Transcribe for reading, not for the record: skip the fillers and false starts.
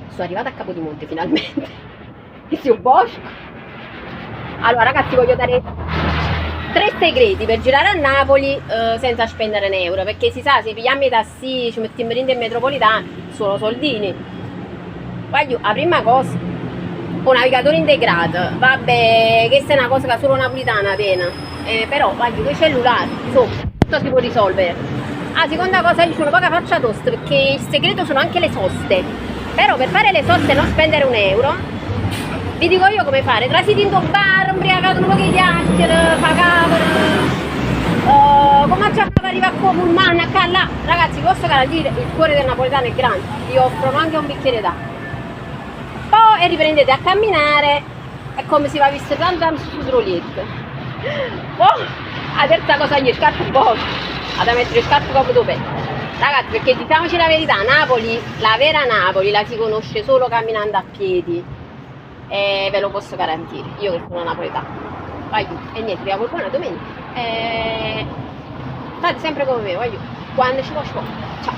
Sono arrivata a Capodimonte finalmente. Sì, un bosco. Allora ragazzi, voglio dare 3 segreti per girare a Napoli senza spendere un euro, perché si sa, se pigliamo i tassi, ci mettiamo in metropolitana, sono soldini. Voglio, la prima cosa, un navigatore integrato, vabbè, questa è una cosa che solo napolitana pena, però voglio, con i cellulari, insomma, tutto si può risolvere. Ah, seconda cosa, io sono poca faccia tosta, perché il segreto sono anche le soste, però per fare le soste e non spendere un euro, vi dico io come fare, trasiti in un bar, ubriacato un po' di chiacchiere, fa cavolo, come già arriva a Pullman, a là, ragazzi, posso garantire, il cuore del napoletano è grande, vi offrono anche un bicchiere d'acqua. Poi riprendete a camminare, è come si va visto tanto su Droliette. Poi, la terza cosa, gli scarpe buone, ad mettere le scarpe come dove. Ragazzi, perché diciamoci la verità, Napoli, la vera Napoli la si conosce solo camminando a piedi. E ve lo posso garantire, io che sono napoletana. Vai, e niente, vi auguro buona domenica. Fate sempre come me, voglio. Quando ci può, ci può. Ciao.